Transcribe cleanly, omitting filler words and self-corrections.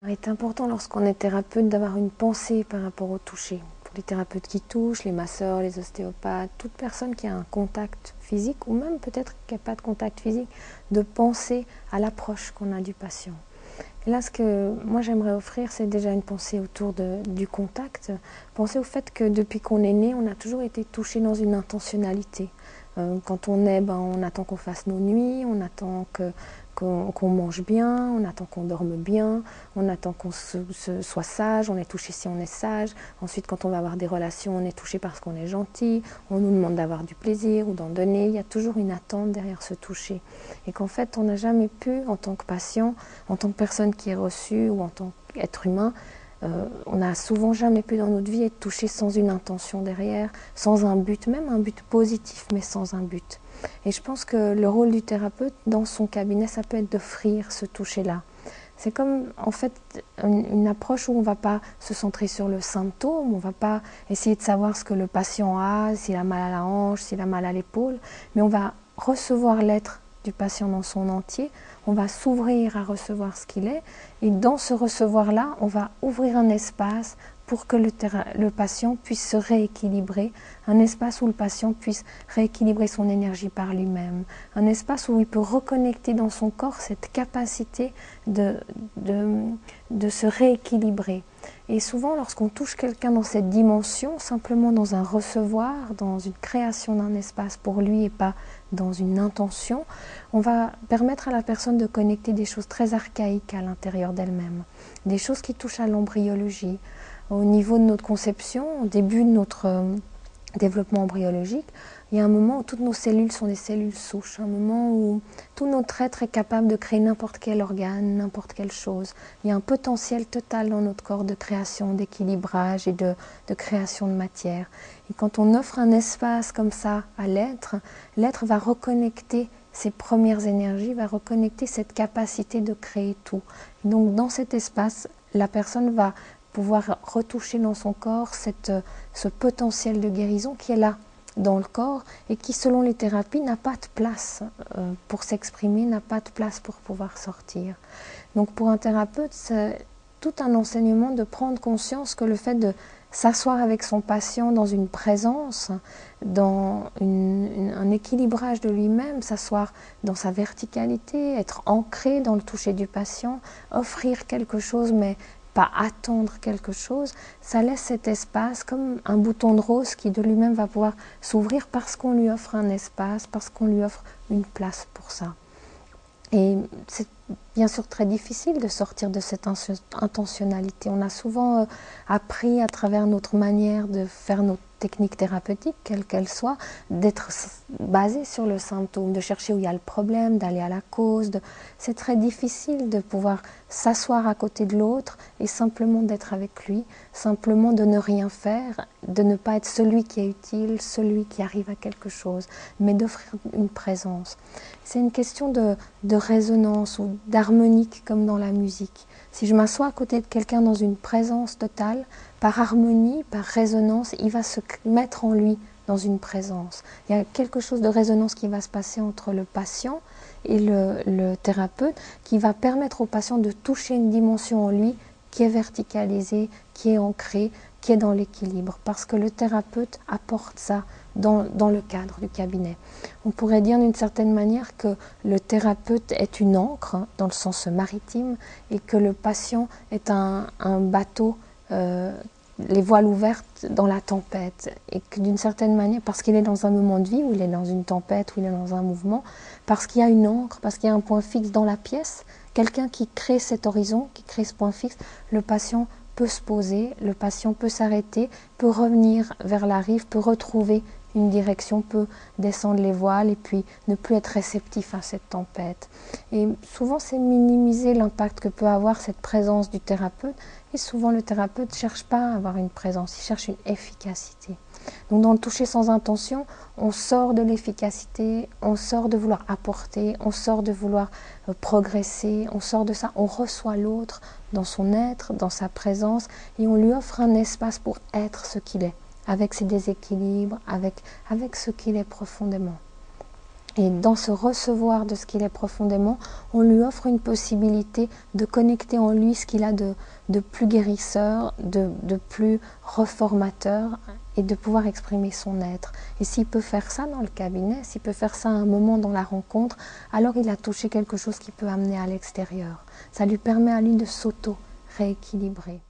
Il est important lorsqu'on est thérapeute d'avoir une pensée par rapport au toucher. Pour les thérapeutes qui touchent, les masseurs, les ostéopathes, toute personne qui a un contact physique ou même peut-être qui n'a pas de contact physique, de penser à l'approche qu'on a du patient. Et là, ce que moi j'aimerais offrir, c'est déjà une pensée autour du contact. Penser au fait que depuis qu'on est né, on a toujours été touché dans une intentionnalité. Quand on est, on attend qu'on fasse nos nuits, on attend qu'on mange bien, on attend qu'on dorme bien, on attend qu'on soit sage, on est touché si on est sage. Ensuite, quand on va avoir des relations, on est touché parce qu'on est gentil, on nous demande d'avoir du plaisir ou d'en donner. Il y a toujours une attente derrière ce toucher. Et qu'en fait, on n'a jamais pu, en tant que patient, en tant que personne qui est reçue ou en tant qu'être humain, on n'a souvent jamais pu dans notre vie être touché sans une intention derrière, sans un but, même un but positif, mais sans un but. Et je pense que le rôle du thérapeute dans son cabinet, ça peut être d'offrir ce toucher-là. C'est comme en fait une approche où on ne va pas se centrer sur le symptôme, on ne va pas essayer de savoir ce que le patient a, s'il a mal à la hanche, s'il a mal à l'épaule, mais on va recevoir l'être du patient dans son entier, on va s'ouvrir à recevoir ce qu'il est, et dans ce recevoir-là, on va ouvrir un espace pour que le patient puisse se rééquilibrer, un espace où le patient puisse rééquilibrer son énergie par lui-même, un espace où il peut reconnecter dans son corps cette capacité de se rééquilibrer. Et souvent, lorsqu'on touche quelqu'un dans cette dimension, simplement dans un recevoir, dans une création d'un espace pour lui et pas dans une intention, on va permettre à la personne de connecter des choses très archaïques à l'intérieur d'elle-même, des choses qui touchent à l'embryologie. Au niveau de notre conception, au début de notre développement embryologique, il y a un moment où toutes nos cellules sont des cellules souches, un moment où tout notre être est capable de créer n'importe quel organe, n'importe quelle chose. Il y a un potentiel total dans notre corps de création, d'équilibrage et de création de matière. Et quand on offre un espace comme ça à l'être, l'être va reconnecter ses premières énergies, va reconnecter cette capacité de créer tout. Et donc dans cet espace, la personne va pouvoir retoucher dans son corps ce potentiel de guérison qui est là dans le corps et qui, selon les thérapies, n'a pas de place pour s'exprimer, n'a pas de place pour pouvoir sortir. Donc pour un thérapeute, c'est tout un enseignement de prendre conscience que le fait de s'asseoir avec son patient dans une présence, dans un équilibrage de lui-même, s'asseoir dans sa verticalité, être ancré dans le toucher du patient, offrir quelque chose mais pas attendre quelque chose, ça laisse cet espace comme un bouton de rose qui de lui-même va pouvoir s'ouvrir parce qu'on lui offre un espace, parce qu'on lui offre une place pour ça. Et c'est bien sûr très difficile de sortir de cette intentionnalité. On a souvent appris à travers notre manière de faire nos techniques thérapeutiques, quelles qu'elles soient, d'être basé sur le symptôme, de chercher où il y a le problème, d'aller à la cause. C'est très difficile de pouvoir s'asseoir à côté de l'autre et simplement d'être avec lui, simplement de ne rien faire, de ne pas être celui qui est utile, celui qui arrive à quelque chose, mais d'offrir une présence. C'est une question de résonance ou d'harmonique comme dans la musique. Si je m'assois à côté de quelqu'un dans une présence totale, par harmonie, par résonance, il va se mettre en lui dans une présence. Il y a quelque chose de résonance qui va se passer entre le patient et le thérapeute qui va permettre au patient de toucher une dimension en lui qui est verticalisée, qui est ancrée, qui est dans l'équilibre, parce que le thérapeute apporte ça dans le cadre du cabinet. On pourrait dire d'une certaine manière que le thérapeute est une ancre, dans le sens maritime, et que le patient est un bateau, les voiles ouvertes dans la tempête, et que d'une certaine manière, parce qu'il est dans un moment de vie, où il est dans une tempête, où il est dans un mouvement, parce qu'il y a une ancre, parce qu'il y a un point fixe dans la pièce, quelqu'un qui crée cet horizon, qui crée ce point fixe, le patient peut se poser, le patient peut s'arrêter, peut revenir vers la rive, peut retrouver une direction, peut descendre les voiles et puis ne plus être réceptif à cette tempête. Et souvent, c'est minimiser l'impact que peut avoir cette présence du thérapeute. Et souvent, le thérapeute ne cherche pas à avoir une présence, il cherche une efficacité. Donc dans le toucher sans intention, on sort de l'efficacité, on sort de vouloir apporter, on sort de vouloir progresser, on sort de ça, on reçoit l'autre dans son être, dans sa présence, et on lui offre un espace pour être ce qu'il est, avec ses déséquilibres, avec ce qu'il est profondément. Et dans ce recevoir de ce qu'il est profondément, on lui offre une possibilité de connecter en lui ce qu'il a de plus guérisseur, de plus reformateur, et de pouvoir exprimer son être. Et s'il peut faire ça dans le cabinet, s'il peut faire ça à un moment dans la rencontre, alors il a touché quelque chose qui peut amener à l'extérieur. Ça lui permet à lui de s'auto-rééquilibrer.